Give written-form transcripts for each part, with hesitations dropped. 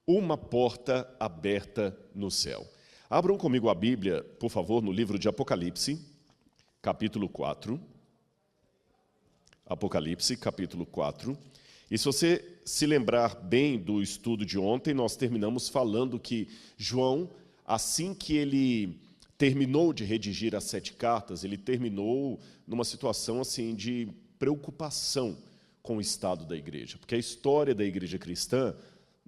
Uma porta aberta no céu. Abram comigo a Bíblia, por favor, no livro de Apocalipse, capítulo 4. Apocalipse, capítulo 4. E se você se lembrar bem do estudo de ontem, nós terminamos falando que João, assim que ele terminou de redigir as 7 cartas, ele terminou numa situação assim de preocupação com o estado da igreja, porque a história da igreja cristã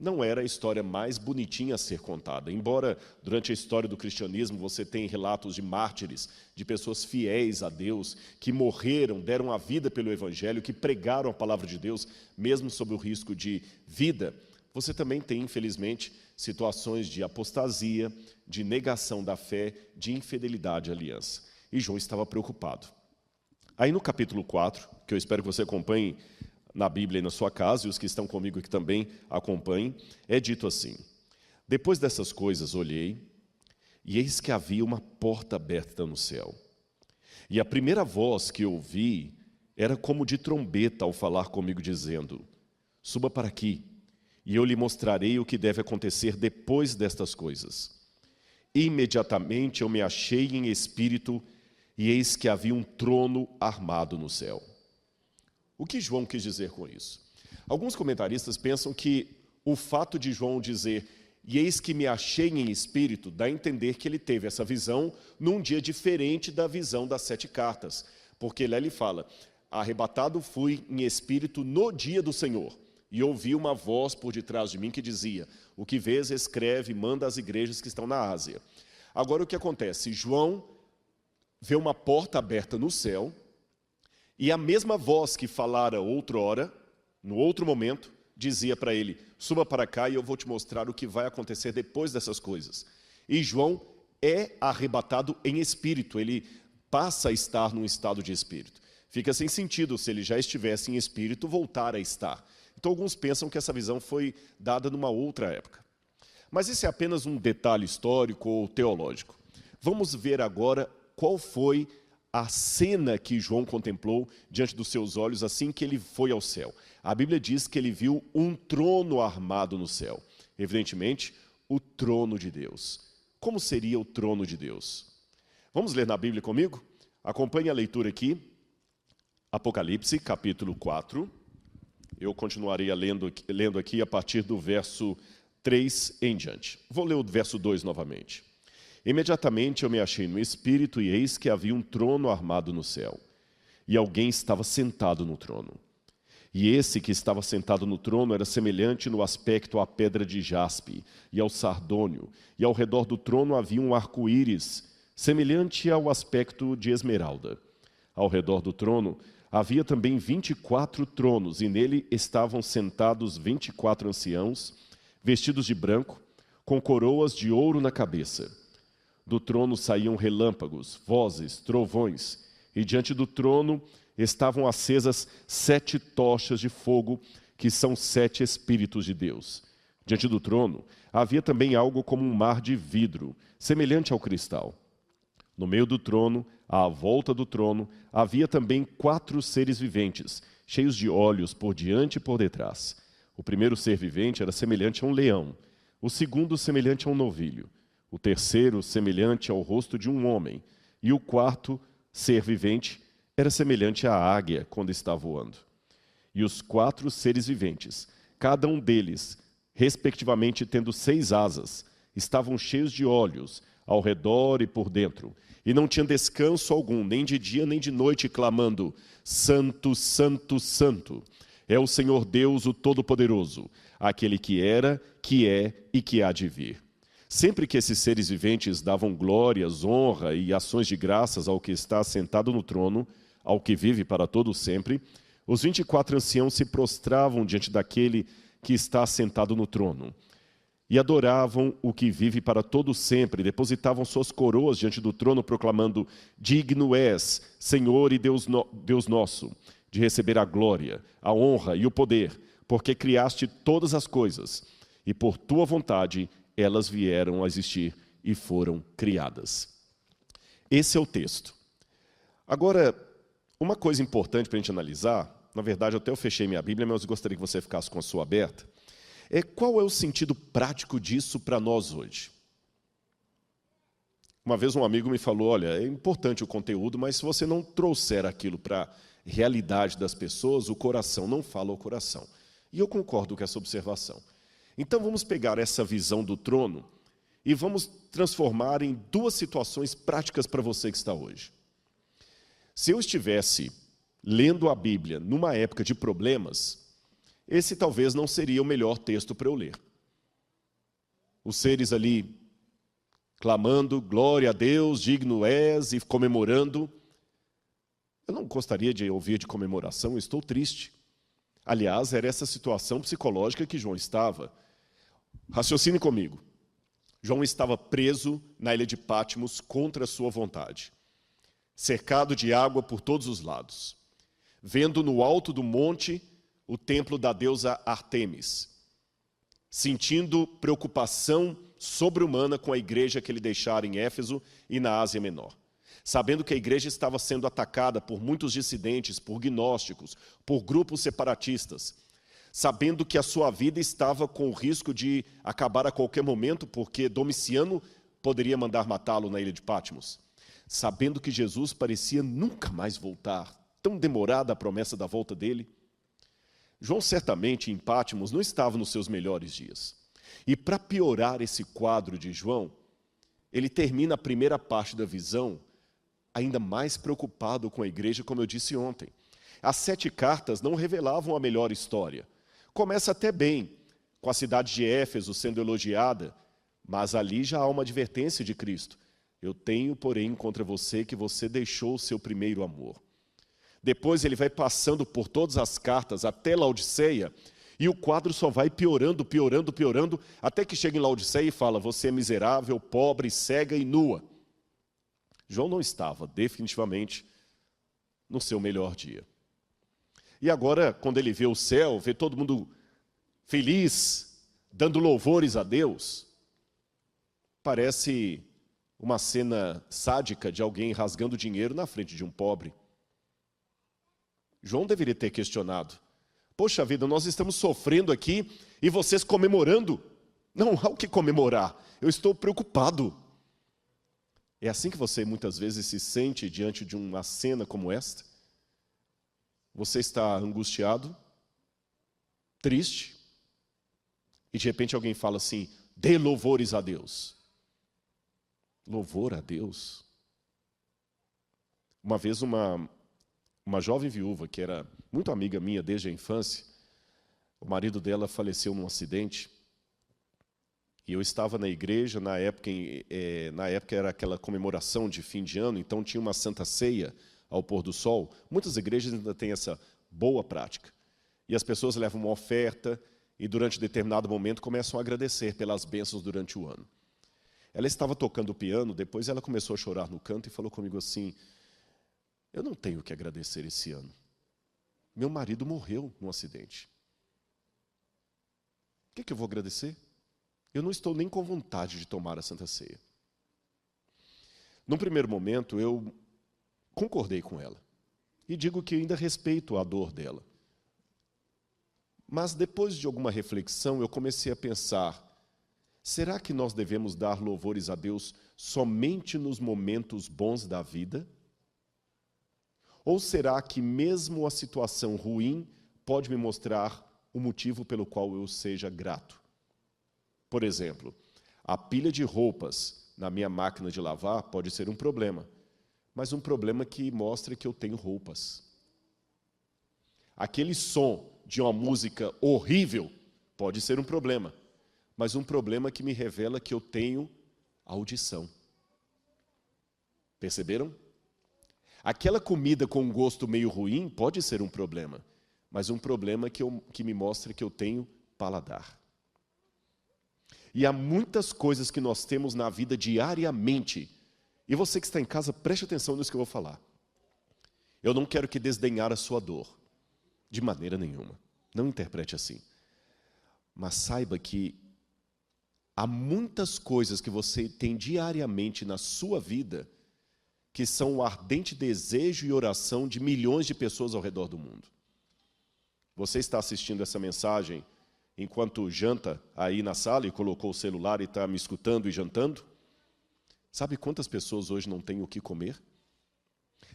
não era a história mais bonitinha a ser contada. Embora durante a história do cristianismo você tenha relatos de mártires, de pessoas fiéis a Deus, que morreram, deram a vida pelo Evangelho, que pregaram a palavra de Deus, mesmo sob o risco de vida, você também tem, infelizmente, situações de apostasia, de negação da fé, de infidelidade à aliança. E João estava preocupado. Aí no capítulo 4, que eu espero que você acompanhe na Bíblia e na sua casa, e os que estão comigo aqui também acompanhem, é dito assim: depois dessas coisas olhei, e eis que havia uma porta aberta no céu. E a primeira voz que ouvi era como de trombeta ao falar comigo, dizendo: suba para aqui, e eu lhe mostrarei o que deve acontecer depois destas coisas. Imediatamente eu me achei em espírito, e eis que havia um trono armado no céu. O que João quis dizer com isso? Alguns comentaristas pensam que o fato de João dizer, e eis que me achei em espírito, dá a entender que ele teve essa visão num dia diferente da visão das 7 cartas. Porque lá ele fala, arrebatado fui em espírito no dia do Senhor, e ouvi uma voz por detrás de mim que dizia, o que vês, escreve, manda às igrejas que estão na Ásia. Agora o que acontece? João vê uma porta aberta no céu, e a mesma voz que falara outrora, no outro momento, dizia para ele, suba para cá e eu vou te mostrar o que vai acontecer depois dessas coisas. E João é arrebatado em espírito, ele passa a estar num estado de espírito. Fica sem sentido se ele já estivesse em espírito voltar a estar. Então alguns pensam que essa visão foi dada numa outra época. Mas esse é apenas um detalhe histórico ou teológico. Vamos ver agora qual foi a cena que João contemplou diante dos seus olhos assim que ele foi ao céu. A Bíblia diz que ele viu um trono armado no céu. Evidentemente, o trono de Deus. Como seria o trono de Deus? Vamos ler na Bíblia comigo? Acompanhe a leitura aqui. Apocalipse, capítulo 4. Eu continuarei lendo aqui a partir do verso 3 em diante. Vou ler o verso 2 novamente. Imediatamente eu me achei no espírito, e eis que havia um trono armado no céu, e alguém estava sentado no trono. E esse que estava sentado no trono era semelhante no aspecto à pedra de jaspe e ao sardônio, e ao redor do trono havia um arco-íris, semelhante ao aspecto de esmeralda. Ao redor do trono havia também 24 tronos, e nele estavam sentados 24 anciãos, vestidos de branco, com coroas de ouro na cabeça. Do trono saíam relâmpagos, vozes, trovões, e diante do trono estavam acesas 7 tochas de fogo, que são 7 Espíritos de Deus. Diante do trono havia também algo como um mar de vidro, semelhante ao cristal. No meio do trono, à volta do trono, havia também 4 seres viventes, cheios de olhos por diante e por detrás. O primeiro ser vivente era semelhante a um leão, o segundo semelhante a um novilho, o terceiro semelhante ao rosto de um homem, e o quarto ser vivente era semelhante à águia quando está voando. E os 4 seres viventes, cada um deles, respectivamente tendo 6 asas, estavam cheios de olhos ao redor e por dentro, e não tinham descanso algum, nem de dia nem de noite, clamando, Santo, Santo, Santo, é o Senhor Deus, o Todo-Poderoso, aquele que era, que é e que há de vir. Sempre que esses seres viventes davam glórias, honra e ações de graças ao que está sentado no trono, ao que vive para todo sempre, os 24 anciãos se prostravam diante daquele que está sentado no trono e adoravam o que vive para todo sempre, depositavam suas coroas diante do trono, proclamando, digno és, Senhor e Deus nosso, de receber a glória, a honra e o poder, porque criaste todas as coisas, e por tua vontade elas vieram a existir e foram criadas. Esse é o texto. Agora, uma coisa importante para a gente analisar, na verdade até eu fechei minha Bíblia, mas eu gostaria que você ficasse com a sua aberta, Qual é o sentido prático disso para nós hoje? Uma vez um amigo me falou, olha, é importante o conteúdo, mas se você não trouxer aquilo para a realidade das pessoas, o coração não fala ao coração. E eu concordo com essa observação. Então vamos pegar essa visão do trono e vamos transformar em duas situações práticas para você que está hoje. Se eu estivesse lendo a Bíblia numa época de problemas, esse talvez não seria o melhor texto para eu ler. Os seres ali clamando, glória a Deus, digno és, e comemorando. Eu não gostaria de ouvir de comemoração, eu estou triste. Aliás, era essa situação psicológica que João estava. Raciocine comigo. João estava preso na ilha de Patmos contra a sua vontade, cercado de água por todos os lados, vendo no alto do monte o templo da deusa Ártemis, sentindo preocupação sobre-humana com a igreja que ele deixara em Éfeso e na Ásia Menor, sabendo que a igreja estava sendo atacada por muitos dissidentes, por gnósticos, por grupos separatistas, sabendo que a sua vida estava com o risco de acabar a qualquer momento, porque Domiciano poderia mandar matá-lo na ilha de Patmos, sabendo que Jesus parecia nunca mais voltar, tão demorada a promessa da volta dele. João certamente em Patmos não estava nos seus melhores dias. E para piorar esse quadro de João, ele termina a primeira parte da visão ainda mais preocupado com a igreja, como eu disse ontem. As 7 cartas não revelavam a melhor história. Começa até bem, com a cidade de Éfeso sendo elogiada, mas ali já há uma advertência de Cristo. Eu tenho, porém, contra você que você deixou o seu primeiro amor. Depois ele vai passando por todas as cartas até Laodiceia, e o quadro só vai piorando, piorando, piorando, até que chega em Laodiceia e fala, você é miserável, pobre, cega e nua. João não estava, definitivamente, no seu melhor dia. E agora, quando ele vê o céu, vê todo mundo feliz, dando louvores a Deus, parece uma cena sádica de alguém rasgando dinheiro na frente de um pobre. João deveria ter questionado. Poxa vida, nós estamos sofrendo aqui e vocês comemorando. Não há o que comemorar, eu estou preocupado. É assim que você muitas vezes se sente diante de uma cena como esta? Você está angustiado, triste, e de repente alguém fala assim, dê louvores a Deus. Louvor a Deus? Uma vez uma jovem viúva, que era muito amiga minha desde a infância, o marido dela faleceu num acidente, e eu estava na igreja, na época era aquela comemoração de fim de ano, então tinha uma santa ceia ao pôr do sol. Muitas igrejas ainda têm essa boa prática. E as pessoas levam uma oferta e durante determinado momento começam a agradecer pelas bênçãos durante o ano. Ela estava tocando o piano, depois ela começou a chorar no canto e falou comigo assim, eu não tenho o que agradecer esse ano. Meu marido morreu num acidente. O que eu vou agradecer? Eu não estou nem com vontade de tomar a Santa Ceia. Num primeiro momento, eu concordei com ela. E digo que ainda respeito a dor dela. Mas depois de alguma reflexão, eu comecei a pensar, será que nós devemos dar louvores a Deus somente nos momentos bons da vida? Ou será que mesmo a situação ruim pode me mostrar o motivo pelo qual eu seja grato? Por exemplo, a pilha de roupas na minha máquina de lavar pode ser um problema, mas um problema que mostra que eu tenho roupas. Aquele som de uma música horrível pode ser um problema, mas um problema que me revela que eu tenho audição. Perceberam? Aquela comida com um gosto meio ruim pode ser um problema, mas um problema que me mostra que eu tenho paladar. E há muitas coisas que nós temos na vida diariamente. E você que está em casa, preste atenção nisso que eu vou falar. Eu não quero que desdenhar a sua dor, de maneira nenhuma. Não interprete assim. Mas saiba que há muitas coisas que você tem diariamente na sua vida que são o ardente desejo e oração de milhões de pessoas ao redor do mundo. Você está assistindo essa mensagem enquanto janta aí na sala e colocou o celular e está me escutando e jantando? Sabe quantas pessoas hoje não têm o que comer?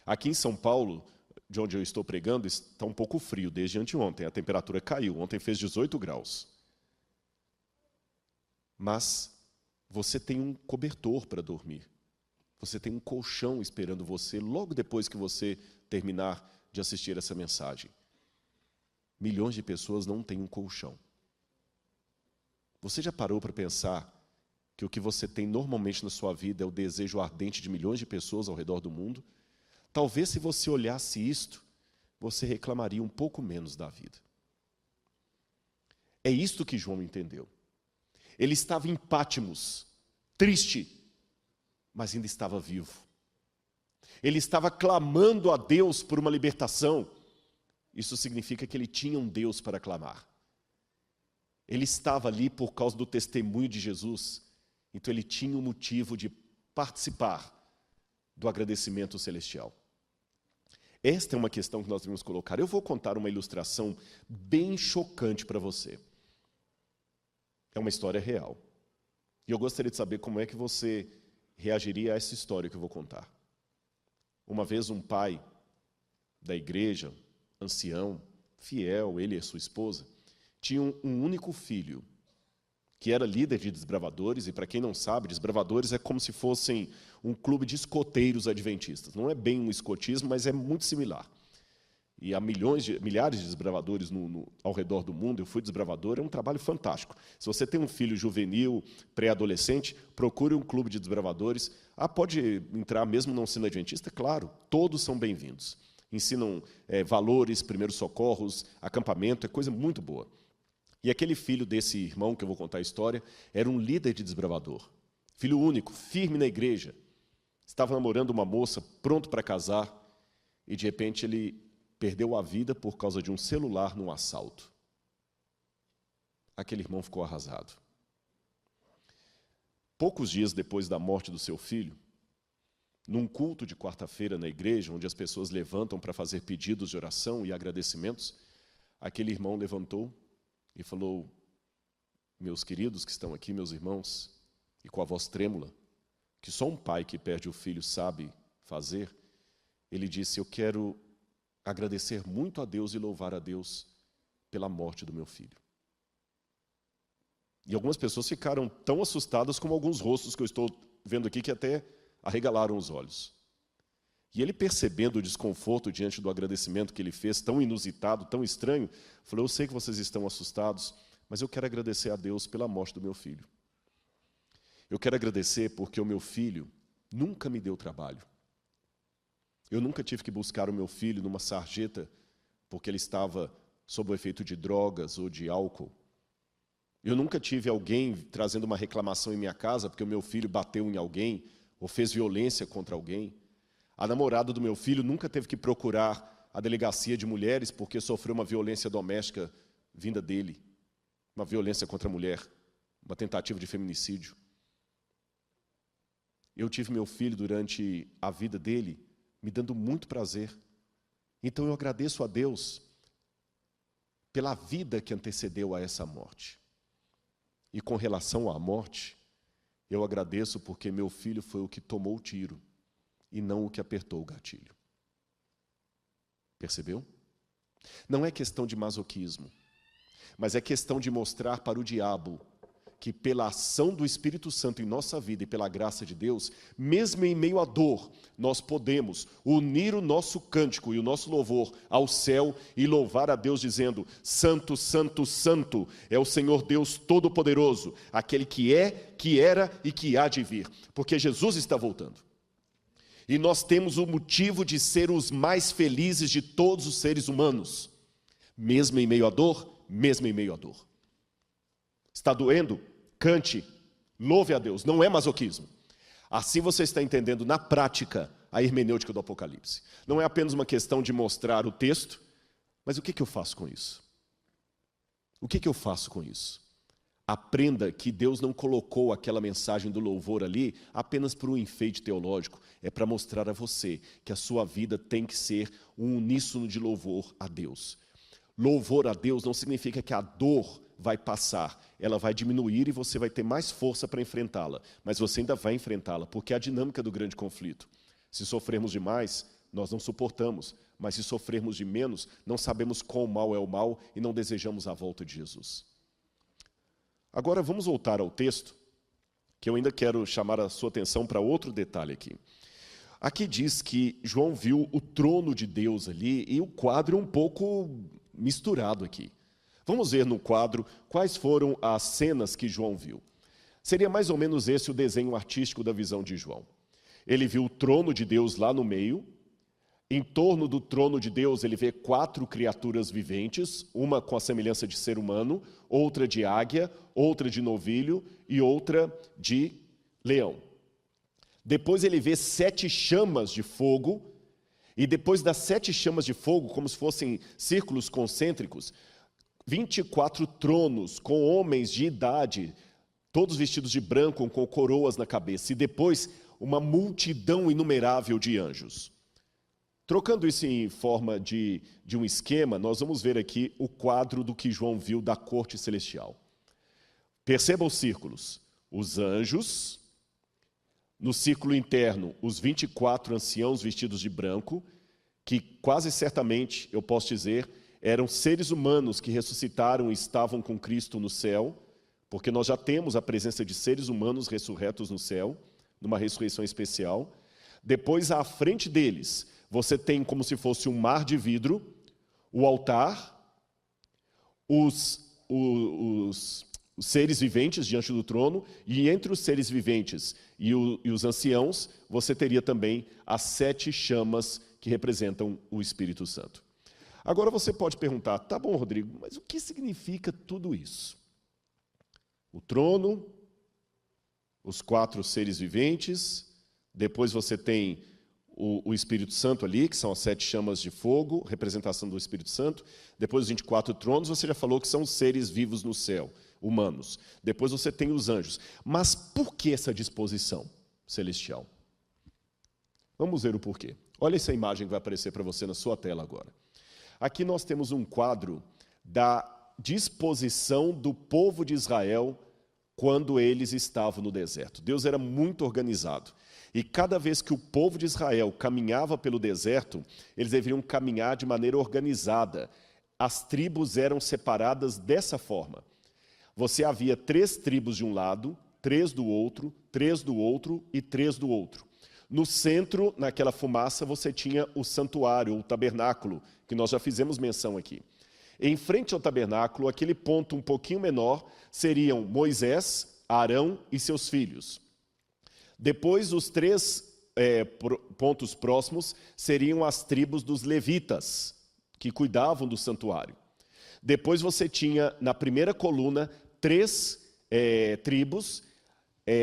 Aqui em São Paulo, de onde eu estou pregando, está um pouco frio desde anteontem. A temperatura caiu. Ontem fez 18 graus. Mas você tem um cobertor para dormir. Você tem um colchão esperando você logo depois que você terminar de assistir essa mensagem. Milhões de pessoas não têm um colchão. Você já parou para pensar que o que você tem normalmente na sua vida é o desejo ardente de milhões de pessoas ao redor do mundo? Talvez, se você olhasse isto, você reclamaria um pouco menos da vida. É isto que João entendeu. Ele estava em Pátimos, triste, mas ainda estava vivo. Ele estava clamando a Deus por uma libertação. Isso significa que ele tinha um Deus para clamar. Ele estava ali por causa do testemunho de Jesus, então ele tinha um motivo de participar do agradecimento celestial. Esta é uma questão que nós devemos colocar. Eu vou contar uma ilustração bem chocante para você. É uma história real. E eu gostaria de saber como é que você reagiria a essa história que eu vou contar. Uma vez um pai da igreja, ancião, fiel, ele e sua esposa, tinham um único filho, que era líder de desbravadores, e para quem não sabe, desbravadores é como se fossem um clube de escoteiros adventistas. Não é bem um escotismo, mas é muito similar. E há milhares de desbravadores ao redor do mundo. Eu fui desbravador, é um trabalho fantástico. Se você tem um filho juvenil, pré-adolescente, procure um clube de desbravadores. Pode entrar mesmo não sendo adventista? Claro, todos são bem-vindos. Ensinam valores, primeiros socorros, acampamento, é coisa muito boa. E aquele filho desse irmão, que eu vou contar a história, era um líder de desbravador. Filho único, firme na igreja. Estava namorando uma moça, pronto para casar, e de repente ele perdeu a vida por causa de um celular num assalto. Aquele irmão ficou arrasado. Poucos dias depois da morte do seu filho, num culto de quarta-feira na igreja, onde as pessoas levantam para fazer pedidos de oração e agradecimentos, aquele irmão levantou e falou: meus queridos que estão aqui, meus irmãos, e com a voz trêmula, que só um pai que perde o filho sabe fazer, ele disse: eu quero agradecer muito a Deus e louvar a Deus pela morte do meu filho. E algumas pessoas ficaram tão assustadas como alguns rostos que eu estou vendo aqui que até arregalaram os olhos. E ele, percebendo o desconforto diante do agradecimento que ele fez, tão inusitado, tão estranho, falou: eu sei que vocês estão assustados, mas eu quero agradecer a Deus pela morte do meu filho. Eu quero agradecer porque o meu filho nunca me deu trabalho. Eu nunca tive que buscar o meu filho numa sarjeta porque ele estava sob o efeito de drogas ou de álcool. Eu nunca tive alguém trazendo uma reclamação em minha casa porque o meu filho bateu em alguém ou fez violência contra alguém. A namorada do meu filho nunca teve que procurar a delegacia de mulheres porque sofreu uma violência doméstica vinda dele, uma violência contra a mulher, uma tentativa de feminicídio. Eu tive meu filho durante a vida dele me dando muito prazer. Então eu agradeço a Deus pela vida que antecedeu a essa morte. E com relação à morte, eu agradeço porque meu filho foi o que tomou o tiro e não o que apertou o gatilho. Percebeu? Não é questão de masoquismo, mas é questão de mostrar para o diabo que pela ação do Espírito Santo em nossa vida e pela graça de Deus, mesmo em meio à dor, nós podemos unir o nosso cântico e o nosso louvor ao céu e louvar a Deus dizendo: Santo, Santo, Santo é o Senhor Deus Todo-Poderoso, aquele que é, que era e que há de vir, porque Jesus está voltando. E nós temos o motivo de ser os mais felizes de todos os seres humanos, mesmo em meio à dor, mesmo em meio à dor. Está doendo? Cante, louve a Deus, não é masoquismo. Assim você está entendendo na prática a hermenêutica do Apocalipse. Não é apenas uma questão de mostrar o texto, mas o que eu faço com isso? O que eu faço com isso? Aprenda que Deus não colocou aquela mensagem do louvor ali apenas por um enfeite teológico, é para mostrar a você que a sua vida tem que ser um uníssono de louvor a Deus. Louvor a Deus não significa que a dor vai passar, ela vai diminuir e você vai ter mais força para enfrentá-la. Mas você ainda vai enfrentá-la, porque é a dinâmica do grande conflito. Se sofrermos demais, nós não suportamos. Mas se sofrermos de menos, não sabemos quão mal é o mal e não desejamos a volta de Jesus. Agora vamos voltar ao texto, que eu ainda quero chamar a sua atenção para outro detalhe aqui. Aqui diz que João viu o trono de Deus ali e o quadro um pouco misturado aqui. Vamos ver no quadro quais foram as cenas que João viu. Seria mais ou menos esse o desenho artístico da visão de João. Ele viu o trono de Deus lá no meio. Em torno do trono de Deus, ele vê 4 criaturas viventes, uma com a semelhança de ser humano, outra de águia, outra de novilho e outra de leão. Depois ele vê 7 chamas de fogo, e depois das 7 chamas de fogo, como se fossem círculos concêntricos, 24 tronos com homens de idade, todos vestidos de branco, com coroas na cabeça, e depois uma multidão inumerável de anjos. Trocando isso em forma de um esquema, nós vamos ver aqui o quadro do que João viu da corte celestial. Perceba os círculos. Os anjos, no círculo interno, os 24 anciãos vestidos de branco, que quase certamente, eu posso dizer, eram seres humanos que ressuscitaram e estavam com Cristo no céu, porque nós já temos a presença de seres humanos ressurretos no céu, numa ressurreição especial. Depois, à frente deles, você tem como se fosse um mar de vidro, o altar, os seres viventes diante do trono, e entre os seres viventes e os anciãos, você teria também as 7 chamas que representam o Espírito Santo. Agora você pode perguntar, tá bom, Rodrigo, mas o que significa tudo isso? O trono, os 4 seres viventes, depois você tem o Espírito Santo ali, que são as 7 chamas de fogo, representação do Espírito Santo. Depois os 24 tronos, você já falou que são seres vivos no céu, humanos. Depois você tem os anjos. Mas por que essa disposição celestial? Vamos ver o porquê. Olha essa imagem que vai aparecer para você na sua tela agora. Aqui nós temos um quadro da disposição do povo de Israel quando eles estavam no deserto. Deus era muito organizado. E cada vez que o povo de Israel caminhava pelo deserto, eles deveriam caminhar de maneira organizada. As tribos eram separadas dessa forma. Você havia 3 tribos de um lado, 3 do outro, 3 do outro e 3 do outro. No centro, naquela fumaça, você tinha o santuário, o tabernáculo, que nós já fizemos menção aqui. Em frente ao tabernáculo, aquele ponto um pouquinho menor, seriam Moisés, Arão e seus filhos. Depois, os 3 pontos próximos seriam as tribos dos levitas, que cuidavam do santuário. Depois você tinha, na primeira coluna, 3 tribos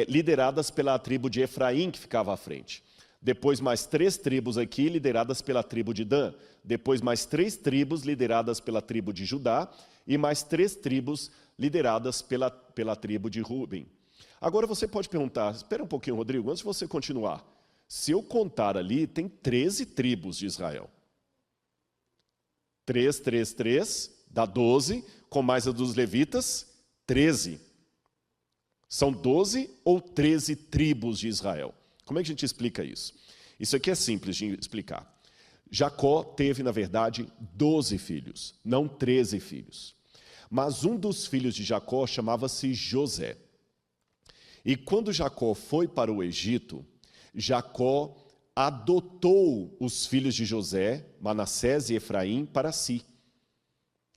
lideradas pela tribo de Efraim, que ficava à frente. Depois mais 3 tribos aqui, lideradas pela tribo de Dan. Depois mais 3 tribos lideradas pela tribo de Judá. E mais 3 tribos lideradas pela tribo de Ruben. Agora você pode perguntar, espera um pouquinho, Rodrigo, antes de você continuar. Se eu contar ali, tem 13 tribos de Israel. 3, 3, 3, dá 12, com mais a dos levitas, 13. São 12 ou 13 tribos de Israel. Como é que a gente explica isso? Isso aqui é simples de explicar. Jacó teve, na verdade, 12 filhos, não 13 filhos. Mas um dos filhos de Jacó chamava-se José. E quando Jacó foi para o Egito, Jacó adotou os filhos de José, Manassés e Efraim, para si.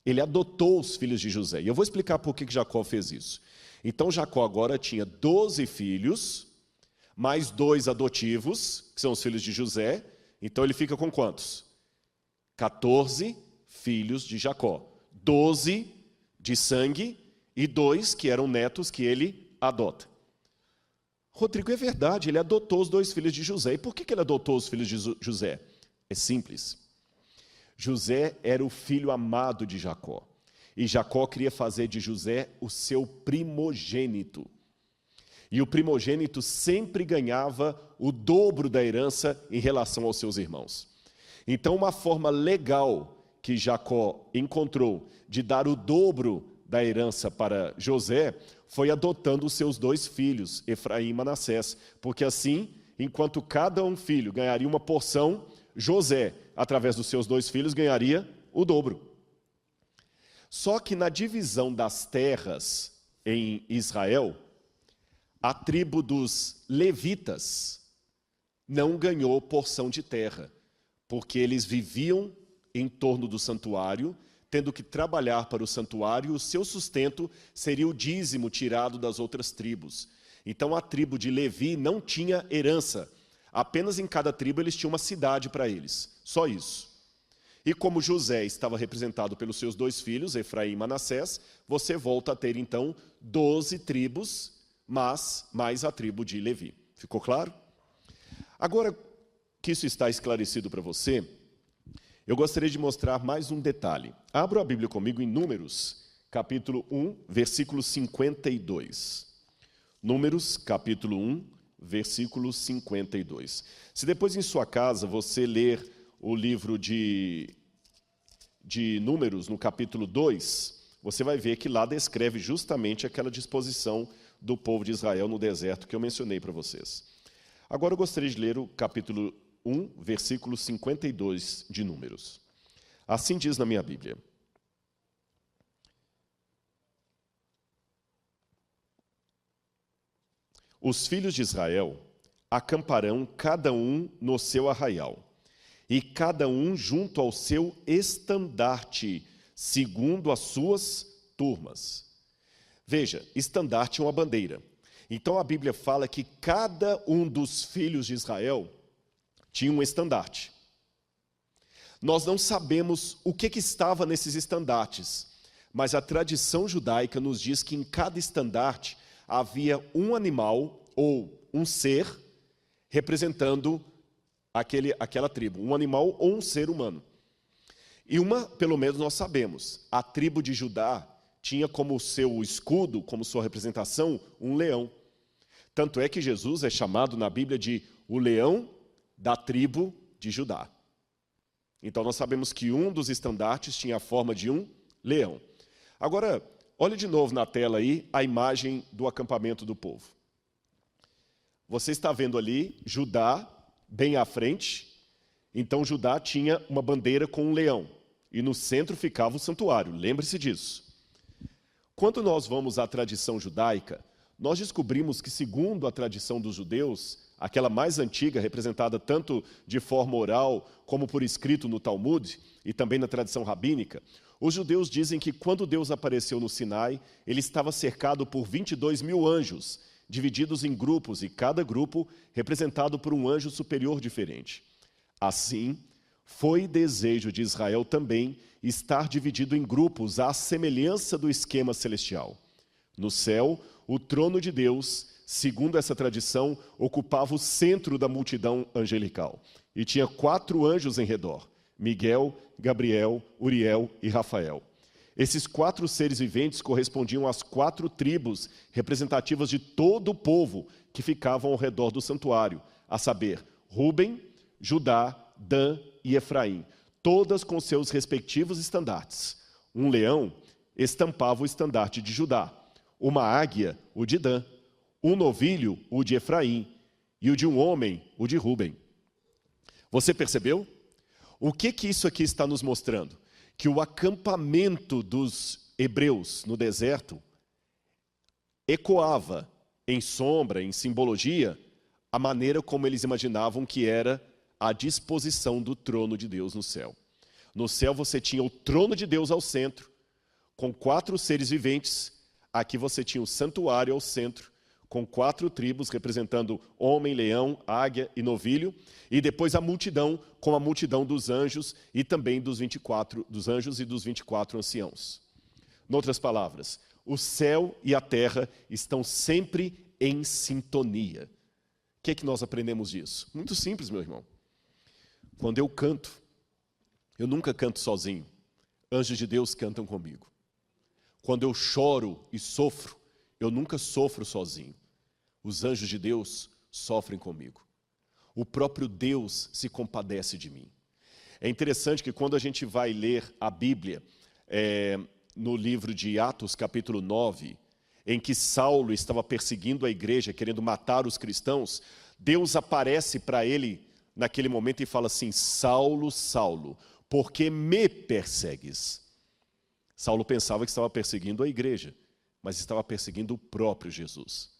Ele adotou os filhos de José. E eu vou explicar por que Jacó fez isso. Então Jacó agora tinha 12 filhos, mais 2 adotivos, que são os filhos de José. Então ele fica com quantos? 14 filhos de Jacó. 12 de sangue e 2 que eram netos que ele adota. Rodrigo, é verdade, ele adotou os 2 filhos de José. E por que ele adotou os filhos de José? É simples. José era o filho amado de Jacó. E Jacó queria fazer de José o seu primogênito. E o primogênito sempre ganhava o dobro da herança em relação aos seus irmãos. Então, uma forma legal que Jacó encontrou de dar o dobro da herança para José foi adotando os seus 2 filhos, Efraim e Manassés, porque assim, enquanto cada filho ganharia uma porção, José, através dos seus 2 filhos, ganharia o dobro. Só que na divisão das terras em Israel, a tribo dos levitas não ganhou porção de terra, porque eles viviam em torno do santuário, tendo que trabalhar para o santuário, o seu sustento seria o dízimo tirado das outras tribos. Então a tribo de Levi não tinha herança, apenas em cada tribo eles tinham uma cidade para eles, só isso. E como José estava representado pelos seus 2 filhos, Efraim e Manassés, você volta a ter então 12 tribos, mas mais a tribo de Levi. Ficou claro? Agora que isso está esclarecido para você, eu gostaria de mostrar mais um detalhe. Abra a Bíblia comigo em Números, capítulo 1, versículo 52. Números, capítulo 1, versículo 52. Se depois em sua casa você ler o livro de Números, no capítulo 2, você vai ver que lá descreve justamente aquela disposição do povo de Israel no deserto que eu mencionei para vocês. Agora eu gostaria de ler o capítulo 1, versículo 52 de Números. Assim diz na minha Bíblia. Os filhos de Israel acamparão cada um no seu arraial, e cada um junto ao seu estandarte, segundo as suas turmas. Veja, estandarte é uma bandeira. Então a Bíblia fala que cada um dos filhos de Israel tinha um estandarte. Nós não sabemos o que estava nesses estandartes, mas a tradição judaica nos diz que em cada estandarte havia um animal ou um ser representando aquela tribo, um animal ou um ser humano. E pelo menos nós sabemos, a tribo de Judá tinha como seu escudo, como sua representação, um leão. Tanto é que Jesus é chamado na Bíblia de o leão da tribo de Judá. Então nós sabemos que um dos estandartes tinha a forma de um leão. Agora, olhe de novo na tela aí a imagem do acampamento do povo. Você está vendo ali Judá bem à frente. Então Judá tinha uma bandeira com um leão. E no centro ficava o santuário, lembre-se disso. Quando nós vamos à tradição judaica, nós descobrimos que, segundo a tradição dos judeus, aquela mais antiga, representada tanto de forma oral como por escrito no Talmud e também na tradição rabínica, os judeus dizem que quando Deus apareceu no Sinai, ele estava cercado por 22.000 anjos, divididos em grupos, e cada grupo representado por um anjo superior diferente. Assim, foi desejo de Israel também estar dividido em grupos à semelhança do esquema celestial. No céu, o trono de Deus, segundo essa tradição, ocupava o centro da multidão angelical. E tinha 4 anjos em redor: Miguel, Gabriel, Uriel e Rafael. Esses 4 seres viventes correspondiam às 4 tribos representativas de todo o povo que ficavam ao redor do santuário, a saber, Ruben, Judá, Dan e Efraim, todas com seus respectivos estandartes. Um leão estampava o estandarte de Judá, uma águia, o de Dan, um novilho, o de Efraim, e o de um homem, o de Ruben. Você percebeu? O que isso aqui está nos mostrando? Que o acampamento dos hebreus no deserto ecoava em sombra, em simbologia, a maneira como eles imaginavam que era a disposição do trono de Deus no céu. No céu você tinha o trono de Deus ao centro, com 4 seres viventes. Aqui você tinha o santuário ao centro, com 4 tribos representando homem, leão, águia e novilho, e depois a multidão, com a multidão dos anjos e também dos anjos e dos 24 anciãos. Em outras palavras, o céu e a terra estão sempre em sintonia. O que é que nós aprendemos disso? Muito simples, meu irmão. Quando eu canto, eu nunca canto sozinho. Anjos de Deus cantam comigo. Quando eu choro e sofro, eu nunca sofro sozinho. Os anjos de Deus sofrem comigo. O próprio Deus se compadece de mim. É interessante que quando a gente vai ler a Bíblia, no livro de Atos, capítulo 9, em que Saulo estava perseguindo a igreja, querendo matar os cristãos, Deus aparece para ele naquele momento e fala assim: Saulo, Saulo, por que me persegues? Saulo pensava que estava perseguindo a igreja, mas estava perseguindo o próprio Jesus.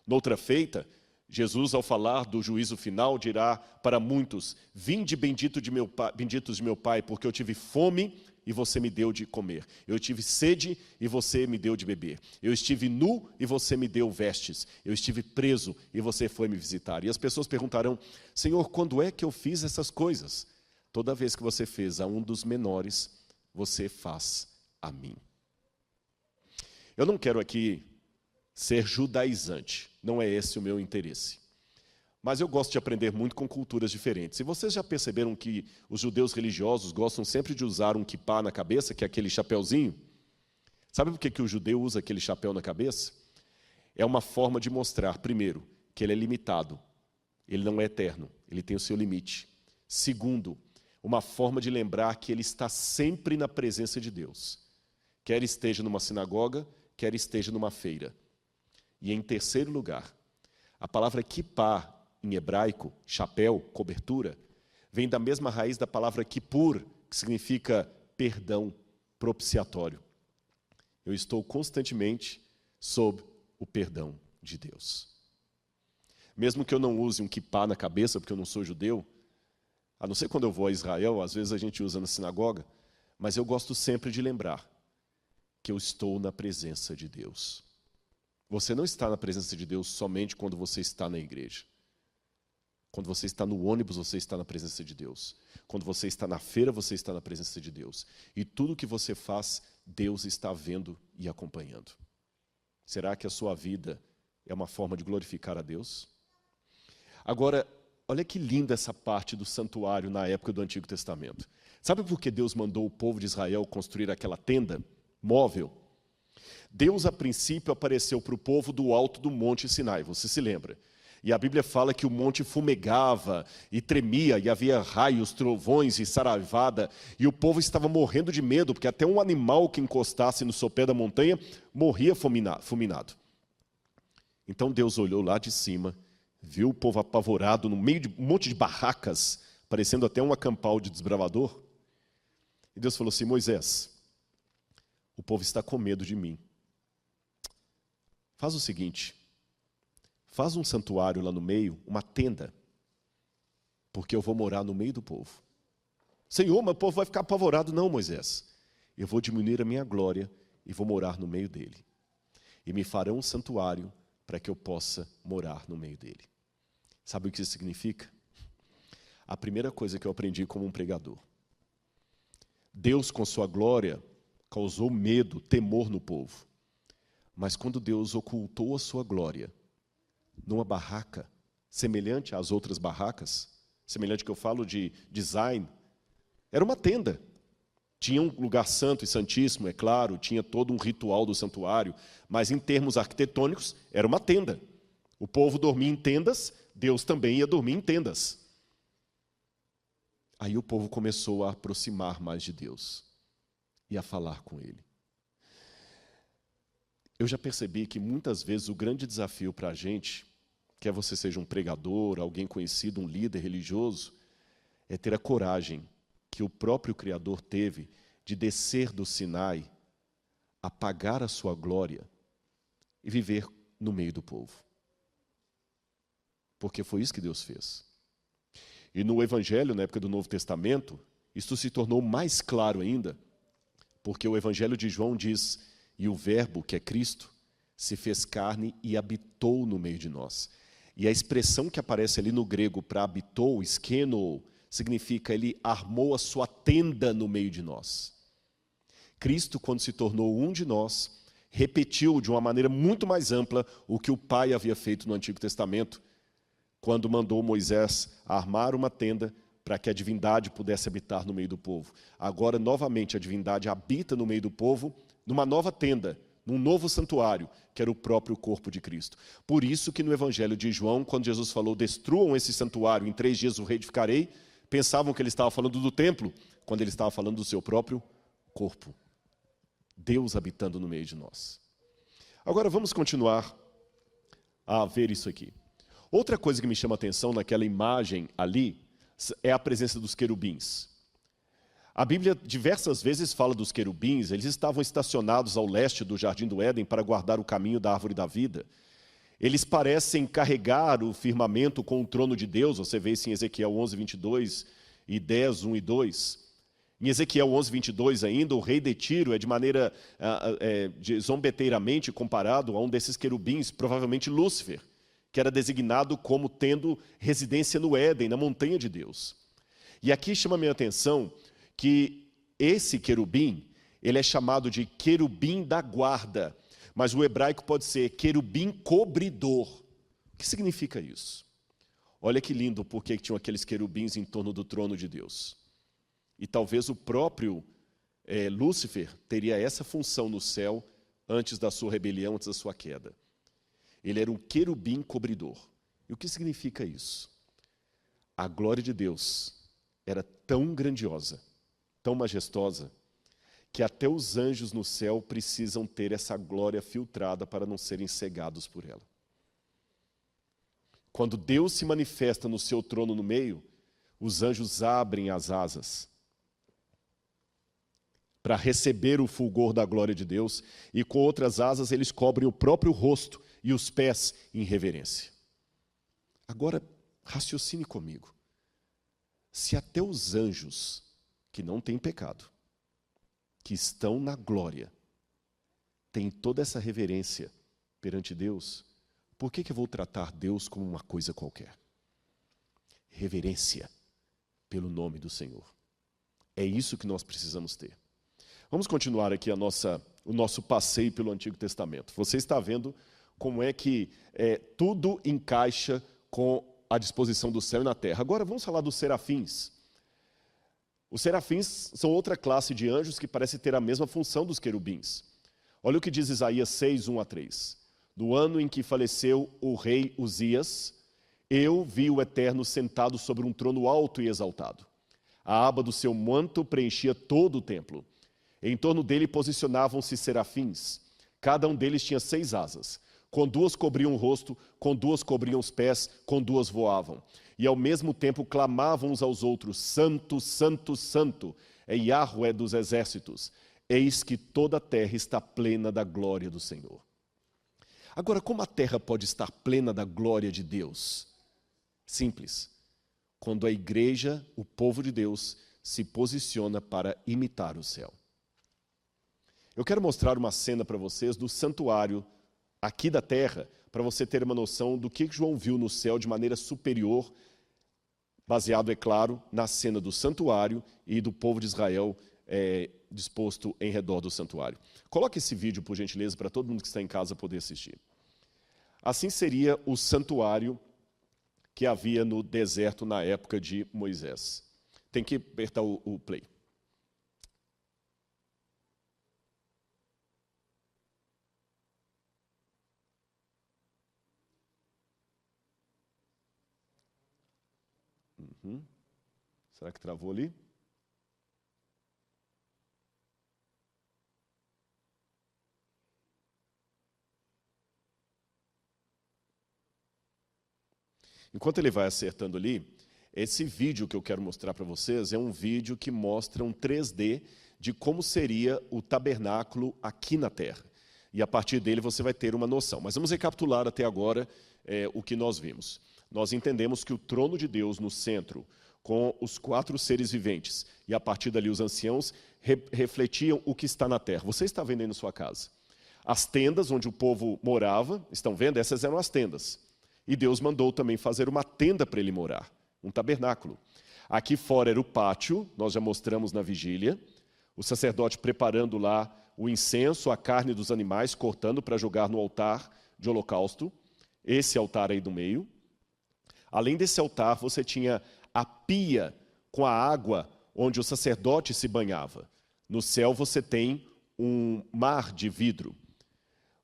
Noutra feita, Jesus, ao falar do juízo final, dirá para muitos: vinde benditos de meu Pai, porque eu tive fome e você me deu de comer. Eu tive sede e você me deu de beber. Eu estive nu e você me deu vestes. Eu estive preso e você foi me visitar. E as pessoas perguntarão: Senhor, quando é que eu fiz essas coisas? Toda vez que você fez a um dos menores, você faz a mim. Eu não quero aqui ser judaizante, não é esse o meu interesse. Mas eu gosto de aprender muito com culturas diferentes. E vocês já perceberam que os judeus religiosos gostam sempre de usar um quipá na cabeça, que é aquele chapéuzinho? Sabe por que o judeu usa aquele chapéu na cabeça? É uma forma de mostrar, primeiro, que ele é limitado. Ele não é eterno, ele tem o seu limite. Segundo, uma forma de lembrar que ele está sempre na presença de Deus. Quer esteja numa sinagoga, quer esteja numa feira. E em terceiro lugar, a palavra kippah, em hebraico, chapéu, cobertura, vem da mesma raiz da palavra kippur, que significa perdão, propiciatório. Eu estou constantemente sob o perdão de Deus. Mesmo que eu não use um kippah na cabeça, porque eu não sou judeu, a não ser quando eu vou a Israel, às vezes a gente usa na sinagoga, mas eu gosto sempre de lembrar que eu estou na presença de Deus. Você não está na presença de Deus somente quando você está na igreja. Quando você está no ônibus, você está na presença de Deus. Quando você está na feira, você está na presença de Deus. E tudo que você faz, Deus está vendo e acompanhando. Será que a sua vida é uma forma de glorificar a Deus? Agora, olha que linda essa parte do santuário na época do Antigo Testamento. Sabe por que Deus mandou o povo de Israel construir aquela tenda móvel? Deus, a princípio, apareceu para o povo do alto do Monte Sinai, você se lembra? E a Bíblia fala que o monte fumegava e tremia, e havia raios, trovões e saraivada, e o povo estava morrendo de medo, porque até um animal que encostasse no sopé da montanha morria fulminado. Então Deus olhou lá de cima, viu o povo apavorado no meio de um monte de barracas, parecendo até um acampal de desbravador, e Deus falou assim: Moisés, o povo está com medo de mim. Faz o seguinte, faz um santuário lá no meio, uma tenda, porque eu vou morar no meio do povo. Senhor, mas o povo vai ficar apavorado. Não, Moisés, eu vou diminuir a minha glória e vou morar no meio dele. E me farão um santuário para que eu possa morar no meio dele. Sabe o que isso significa? A primeira coisa que eu aprendi como um pregador. Deus, com sua glória, causou medo, temor no povo. Mas quando Deus ocultou a sua glória numa barraca, semelhante às outras barracas, semelhante que eu falo de design, era uma tenda. Tinha um lugar santo e santíssimo, é claro, tinha todo um ritual do santuário, mas em termos arquitetônicos, era uma tenda. O povo dormia em tendas, Deus também ia dormir em tendas. Aí o povo começou a aproximar mais de Deus e a falar com Ele. Eu já percebi que muitas vezes o grande desafio para a gente, quer você seja um pregador, alguém conhecido, um líder religioso, é ter a coragem que o próprio Criador teve de descer do Sinai, apagar a sua glória e viver no meio do povo. Porque foi isso que Deus fez. E no Evangelho, na época do Novo Testamento, isso se tornou mais claro ainda, porque o Evangelho de João diz: e o Verbo, que é Cristo, se fez carne e habitou no meio de nós. E a expressão que aparece ali no grego para habitou, skeno, significa ele armou a sua tenda no meio de nós. Cristo, quando se tornou um de nós, repetiu de uma maneira muito mais ampla o que o Pai havia feito no Antigo Testamento, quando mandou Moisés armar uma tenda para que a divindade pudesse habitar no meio do povo. Agora, novamente, a divindade habita no meio do povo, numa nova tenda, num novo santuário, que era o próprio corpo de Cristo. Por isso que no Evangelho de João, quando Jesus falou: destruam esse santuário, em 3 dias o reedificarei, pensavam que ele estava falando do templo, quando ele estava falando do seu próprio corpo. Deus habitando no meio de nós. Agora vamos continuar a ver isso aqui. Outra coisa que me chama a atenção naquela imagem ali é a presença dos querubins. A Bíblia diversas vezes fala dos querubins, eles estavam estacionados ao leste do Jardim do Éden para guardar o caminho da árvore da vida. Eles parecem carregar o firmamento com o trono de Deus, você vê isso em Ezequiel 11, 22 e 10, 1 e 2. Em Ezequiel 11, 22 ainda, o rei de Tiro é de maneira zombeteiramente comparado a um desses querubins, provavelmente Lúcifer, que era designado como tendo residência no Éden, na montanha de Deus. E aqui chama a minha atenção que esse querubim, ele é chamado de querubim da guarda, mas o hebraico pode ser querubim cobridor. O que significa isso? Olha que lindo porque tinham aqueles querubins em torno do trono de Deus. E talvez o próprio Lúcifer teria essa função no céu antes da sua rebelião, antes da sua queda. Ele era um querubim cobridor. E o que significa isso? A glória de Deus era tão grandiosa, tão majestosa, que até os anjos no céu precisam ter essa glória filtrada para não serem cegados por ela. Quando Deus se manifesta no seu trono no meio, os anjos abrem as asas para receber o fulgor da glória de Deus, e com outras asas eles cobrem o próprio rosto e os pés em reverência. Agora, raciocine comigo. Se até os anjos, que não têm pecado, que estão na glória, têm toda essa reverência perante Deus, por que eu vou tratar Deus como uma coisa qualquer? Reverência pelo nome do Senhor. É isso que nós precisamos ter. Vamos continuar aqui o nosso passeio pelo Antigo Testamento. Você está vendo como é que tudo encaixa com a disposição do céu e na terra. Agora vamos falar dos serafins. Os serafins são outra classe de anjos que parece ter a mesma função dos querubins. Olha o que diz Isaías 6, 1 a 3. No ano em que faleceu o rei Uzias, eu vi o Eterno sentado sobre um trono alto e exaltado. A aba do seu manto preenchia todo o templo. Em torno dele posicionavam-se serafins. Cada um deles tinha 6 asas. Com 2 cobriam o rosto, com 2 cobriam os pés, com 2 voavam. E ao mesmo tempo clamavam uns aos outros: Santo, Santo, Santo, é Yahweh dos exércitos. Eis que toda a terra está plena da glória do Senhor. Agora, como a terra pode estar plena da glória de Deus? Simples. Quando a igreja, o povo de Deus, se posiciona para imitar o céu. Eu quero mostrar uma cena para vocês do santuário aqui da terra, para você ter uma noção do que João viu no céu de maneira superior, baseado, é claro, na cena do santuário e do povo de Israel disposto em redor do santuário. Coloque esse vídeo, por gentileza, para todo mundo que está em casa poder assistir. Assim seria o santuário que havia no deserto na época de Moisés. Tem que apertar o play. Será que travou ali? Enquanto ele vai acertando ali, esse vídeo que eu quero mostrar para vocês é um vídeo que mostra um 3D de como seria o tabernáculo aqui na terra. E a partir dele você vai ter uma noção. Mas vamos recapitular até agora o que nós vimos. Nós entendemos que o trono de Deus no centro, com os 4 seres viventes, e a partir dali os anciãos, refletiam o que está na terra. Você está vendo aí na sua casa. As tendas onde o povo morava, estão vendo? Essas eram as tendas. E Deus mandou também fazer uma tenda para ele morar, um tabernáculo. Aqui fora era o pátio, nós já mostramos na vigília, o sacerdote preparando lá o incenso, a carne dos animais, cortando para jogar no altar de holocausto, esse altar aí do meio. Além desse altar, você tinha a pia com a água onde o sacerdote se banhava. No céu você tem um mar de vidro.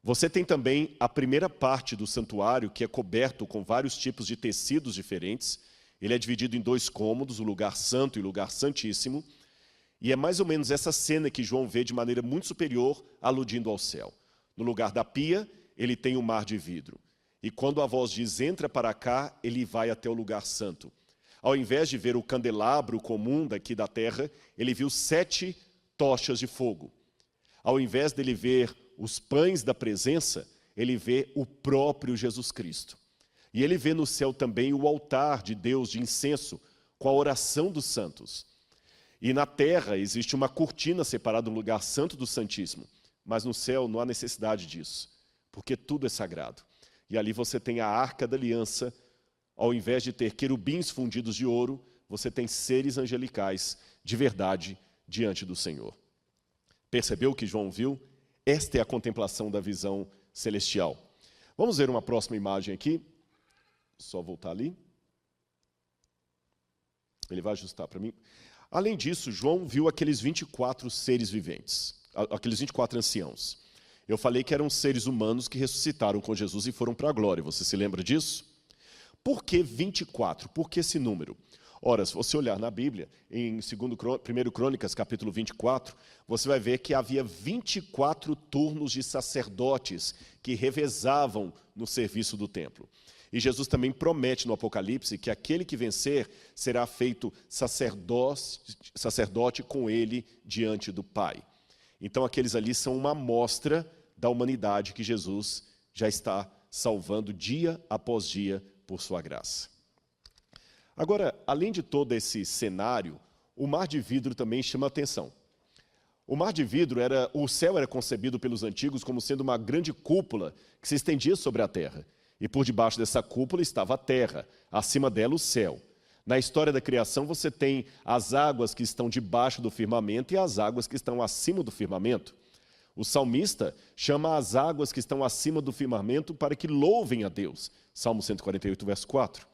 Você tem também a primeira parte do santuário, que é coberto com vários tipos de tecidos diferentes. Ele é dividido em 2 cômodos, o lugar santo e o lugar santíssimo. E é mais ou menos essa cena que João vê de maneira muito superior, aludindo ao céu. No lugar da pia, ele tem o mar de vidro. E quando a voz diz, entra para cá, ele vai até o lugar santo. Ao invés de ver o candelabro comum daqui da terra, ele viu 7 tochas de fogo. Ao invés dele ver os pães da presença, ele vê o próprio Jesus Cristo. E ele vê no céu também o altar de Deus de incenso, com a oração dos santos. E na terra existe uma cortina separada do lugar santo do Santíssimo. Mas no céu não há necessidade disso, porque tudo é sagrado. E ali você tem a Arca da Aliança. Ao invés de ter querubins fundidos de ouro, você tem seres angelicais de verdade diante do Senhor. Percebeu o que João viu? Esta é a contemplação da visão celestial. Vamos ver uma próxima imagem aqui. Só voltar ali. Ele vai ajustar para mim. Além disso, João viu aqueles 24 seres viventes, aqueles 24 anciãos. Eu falei que eram seres humanos que ressuscitaram com Jesus e foram para a glória. Você se lembra disso? Por que 24? Por que esse número? Ora, se você olhar na Bíblia, em 1 Crônicas, capítulo 24, você vai ver que havia 24 turnos de sacerdotes que revezavam no serviço do templo. E Jesus também promete no Apocalipse que aquele que vencer será feito sacerdote com ele diante do Pai. Então aqueles ali são uma amostra da humanidade que Jesus já está salvando dia após dia por sua graça. Agora, além de todo esse cenário, o mar de vidro também chama a atenção. O mar de vidro, o céu era concebido pelos antigos como sendo uma grande cúpula que se estendia sobre a terra. E por debaixo dessa cúpula estava a terra, acima dela o céu. Na história da criação você tem as águas que estão debaixo do firmamento e as águas que estão acima do firmamento. O salmista chama as águas que estão acima do firmamento para que louvem a Deus. Salmo 148, verso 4.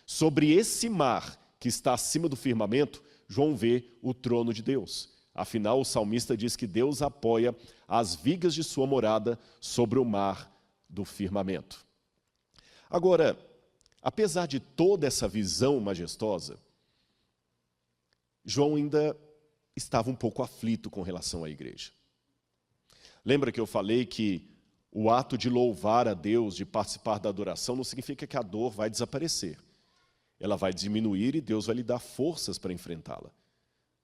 Sobre esse mar que está acima do firmamento, João vê o trono de Deus. Afinal, o salmista diz que Deus apoia as vigas de sua morada sobre o mar do firmamento. Agora, apesar de toda essa visão majestosa, João ainda estava um pouco aflito com relação à igreja. Lembra que eu falei que o ato de louvar a Deus, de participar da adoração, não significa que a dor vai desaparecer. Ela vai diminuir e Deus vai lhe dar forças para enfrentá-la.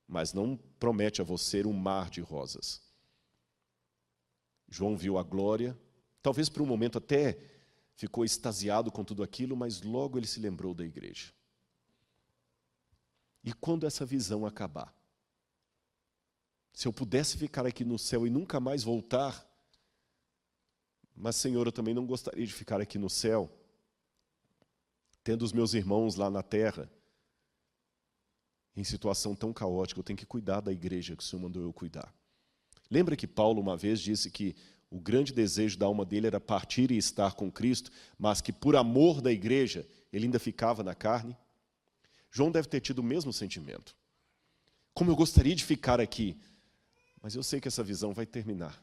Mas não promete a você um mar de rosas. João viu a glória, talvez por um momento até ficou extasiado com tudo aquilo, mas logo ele se lembrou da igreja. E quando essa visão acabar? Se eu pudesse ficar aqui no céu e nunca mais voltar, mas, Senhor, eu também não gostaria de ficar aqui no céu, tendo os meus irmãos lá na terra, em situação tão caótica, eu tenho que cuidar da igreja que o Senhor mandou eu cuidar. Lembra que Paulo uma vez disse que o grande desejo da alma dele era partir e estar com Cristo, mas que por amor da igreja, ele ainda ficava na carne? João deve ter tido o mesmo sentimento. Como eu gostaria de ficar aqui, mas eu sei que essa visão vai terminar.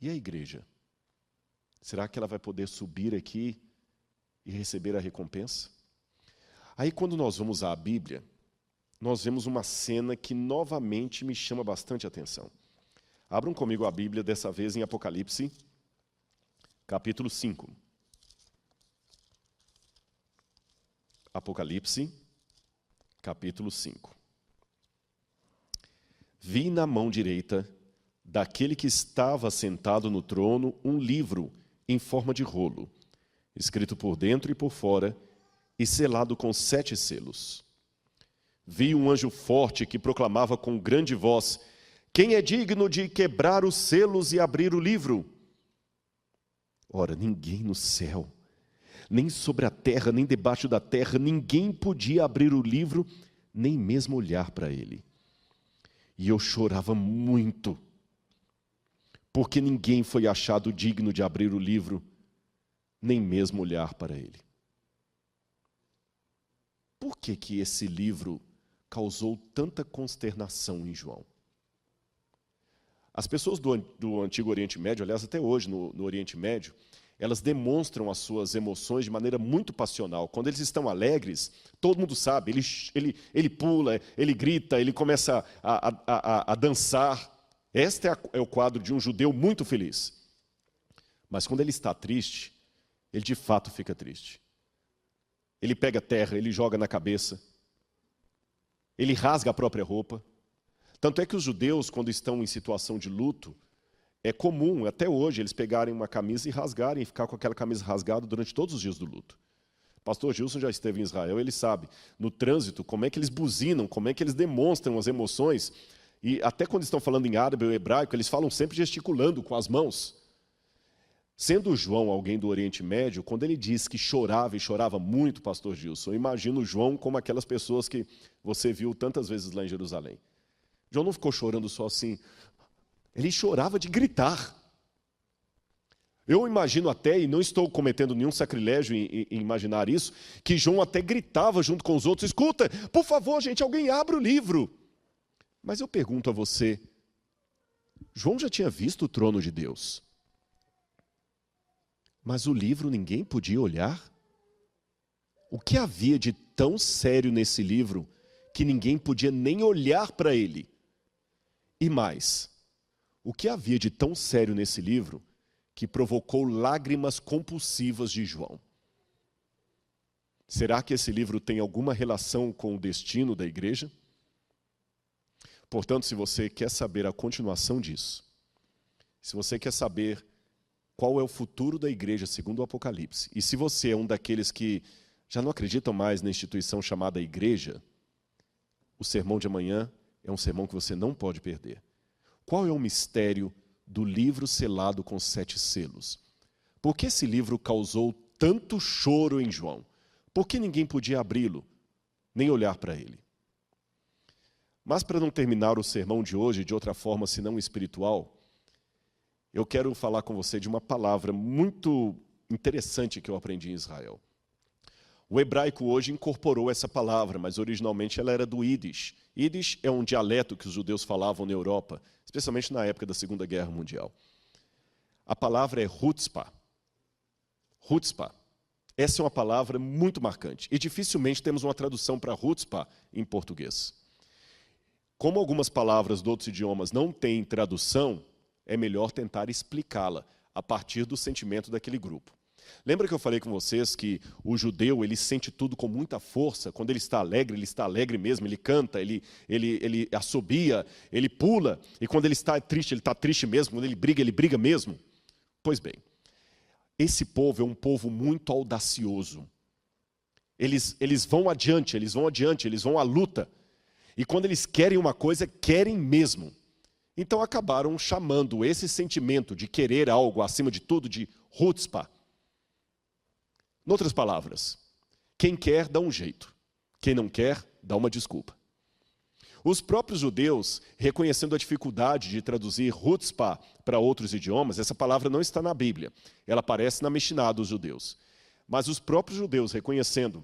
E a igreja? Será que ela vai poder subir aqui e receber a recompensa? Aí quando nós vamos à Bíblia, nós vemos uma cena que novamente me chama bastante atenção. Abram comigo a Bíblia, dessa vez em Apocalipse, capítulo 5. Apocalipse, capítulo 5. Vi na mão direita daquele que estava sentado no trono um livro em forma de rolo, escrito por dentro e por fora, e selado com 7 selos. Vi um anjo forte que proclamava com grande voz: quem é digno de quebrar os selos e abrir o livro? Ora, ninguém no céu, nem sobre a terra, nem debaixo da terra, ninguém podia abrir o livro, nem mesmo olhar para ele. E eu chorava muito, porque ninguém foi achado digno de abrir o livro, nem mesmo olhar para ele. Por que esse livro causou tanta consternação em João? As pessoas do Antigo Oriente Médio, aliás, até hoje no Oriente Médio, elas demonstram as suas emoções de maneira muito passional. Quando eles estão alegres, todo mundo sabe, ele pula, ele grita, ele começa a dançar. Este é o quadro de um judeu muito feliz. Mas quando ele está triste, ele de fato fica triste. Ele pega terra, ele joga na cabeça, ele rasga a própria roupa. Tanto é que os judeus, quando estão em situação de luto, é comum, até hoje, eles pegarem uma camisa e rasgarem, e ficar com aquela camisa rasgada durante todos os dias do luto. O pastor Gilson já esteve em Israel, ele sabe, no trânsito, como é que eles buzinam, como é que eles demonstram as emoções. E até quando estão falando em árabe ou hebraico, eles falam sempre gesticulando com as mãos. Sendo João alguém do Oriente Médio, quando ele diz que chorava, e chorava muito, pastor Gilson, eu imagino João como aquelas pessoas que você viu tantas vezes lá em Jerusalém. João não ficou chorando só assim, ele chorava de gritar. Eu imagino até, e não estou cometendo nenhum sacrilégio em imaginar isso, que João até gritava junto com os outros, escuta, por favor, gente, alguém abra o livro. Mas eu pergunto a você, João já tinha visto o trono de Deus, mas o livro ninguém podia olhar? O que havia de tão sério nesse livro que ninguém podia nem olhar para ele? E mais, o que havia de tão sério nesse livro que provocou lágrimas compulsivas de João? Será que esse livro tem alguma relação com o destino da igreja? Portanto, se você quer saber a continuação disso, se você quer saber qual é o futuro da igreja segundo o Apocalipse, e se você é um daqueles que já não acreditam mais na instituição chamada igreja, o sermão de amanhã é um sermão que você não pode perder. Qual é o mistério do livro selado com 7 selos? Por que esse livro causou tanto choro em João? Por que ninguém podia abri-lo, nem olhar para ele? Mas para não terminar o sermão de hoje de outra forma senão espiritual, eu quero falar com você de uma palavra muito interessante que eu aprendi em Israel. O hebraico hoje incorporou essa palavra, mas originalmente ela era do Yiddish. Yiddish é um dialeto que os judeus falavam na Europa, especialmente na época da Segunda Guerra Mundial. A palavra é chutzpah. Chutzpah. Essa é uma palavra muito marcante. E dificilmente temos uma tradução para chutzpah em português. Como algumas palavras de outros idiomas não têm tradução, é melhor tentar explicá-la a partir do sentimento daquele grupo. Lembra que eu falei com vocês que o judeu ele sente tudo com muita força? Quando ele está alegre mesmo, ele canta, ele assobia, ele pula. E quando ele está triste mesmo, quando ele briga mesmo. Pois bem, esse povo é um povo muito audacioso. Eles vão adiante, eles vão à luta. E quando eles querem uma coisa, querem mesmo. Então acabaram chamando esse sentimento de querer algo acima de tudo de chutzpah. Em outras palavras, quem quer dá um jeito, quem não quer dá uma desculpa. Os próprios judeus, reconhecendo a dificuldade de traduzir chutzpah para outros idiomas, essa palavra não está na Bíblia, ela aparece na Mishnah dos judeus. Mas os próprios judeus, reconhecendo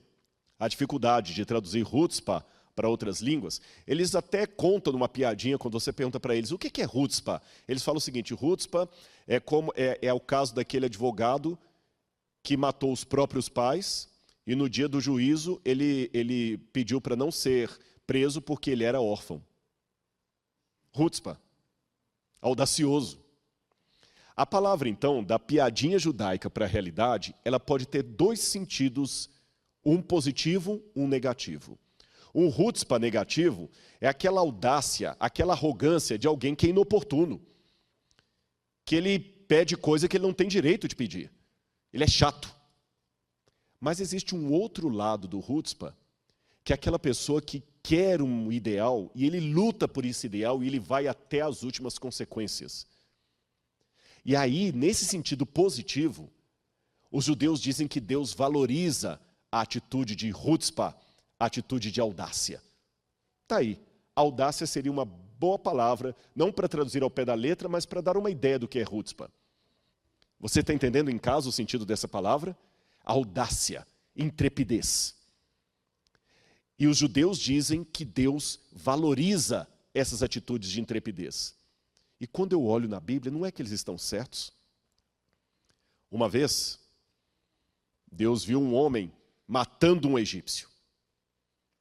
a dificuldade de traduzir chutzpah para outras línguas, eles até contam numa piadinha quando você pergunta para eles o que é chutzpah. Eles falam o seguinte, chutzpah é o caso daquele advogado que matou os próprios pais e no dia do juízo ele pediu para não ser preso porque ele era órfão. Chutzpah, audacioso. A palavra, então, da piadinha judaica para a realidade, ela pode ter 2 sentidos, um positivo, um negativo. Um chutzpah negativo é aquela audácia, aquela arrogância de alguém que é inoportuno, que ele pede coisa que ele não tem direito de pedir. Ele é chato. Mas existe um outro lado do chutzpah, que é aquela pessoa que quer um ideal e ele luta por esse ideal e ele vai até as últimas consequências. E aí, nesse sentido positivo, os judeus dizem que Deus valoriza a atitude de chutzpah, a atitude de audácia. Está aí. Audácia seria uma boa palavra, não para traduzir ao pé da letra, mas para dar uma ideia do que é chutzpah. Você está entendendo em casa o sentido dessa palavra? Audácia, intrepidez. E os judeus dizem que Deus valoriza essas atitudes de intrepidez. E quando eu olho na Bíblia, não é que eles estão certos? Uma vez, Deus viu um homem matando um egípcio,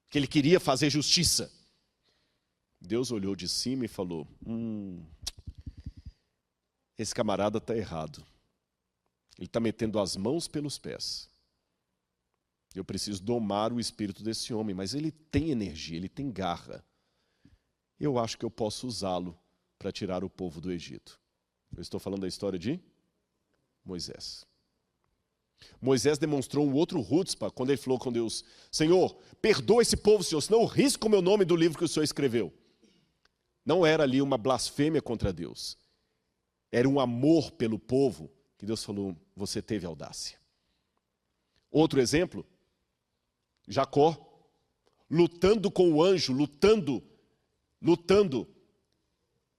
que ele queria fazer justiça. Deus olhou de cima e falou, esse camarada está errado. Ele está metendo as mãos pelos pés. Eu preciso domar o espírito desse homem, mas ele tem energia, ele tem garra. Eu acho que eu posso usá-lo para tirar o povo do Egito. Eu estou falando da história de Moisés. Moisés demonstrou um outro chutzpah quando ele falou com Deus, Senhor, perdoa esse povo, Senhor, senão eu risco o meu nome do livro que o Senhor escreveu. Não era ali uma blasfêmia contra Deus. Era um amor pelo povo que Deus falou, você teve audácia. Outro exemplo, Jacó, lutando com o anjo, lutando,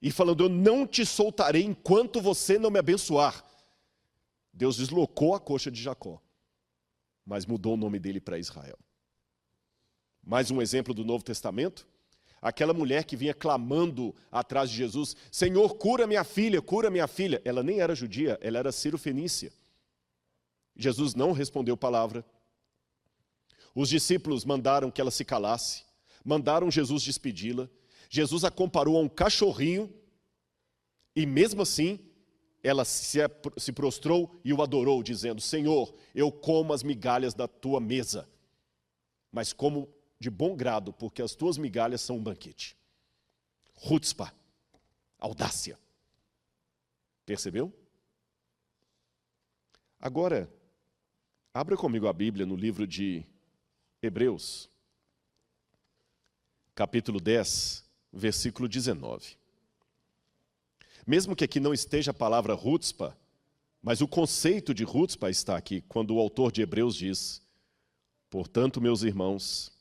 e falando, eu não te soltarei enquanto você não me abençoar. Deus deslocou a coxa de Jacó, mas mudou o nome dele para Israel. Mais um exemplo do Novo Testamento, aquela mulher que vinha clamando atrás de Jesus, Senhor, cura minha filha, cura minha filha. Ela nem era judia, ela era sírio-fenícia. Jesus não respondeu palavra. Os discípulos mandaram que ela se calasse, mandaram Jesus despedi-la. Jesus a comparou a um cachorrinho e mesmo assim ela se prostrou e o adorou, dizendo, Senhor, eu como as migalhas da tua mesa, mas como de bom grado, porque as tuas migalhas são um banquete. Chutzpah, audácia. Percebeu? Agora, abra comigo a Bíblia no livro de Hebreus, capítulo 10, versículo 19. Mesmo que aqui não esteja a palavra chutzpah, mas o conceito de chutzpah está aqui, quando o autor de Hebreus diz, portanto, meus irmãos,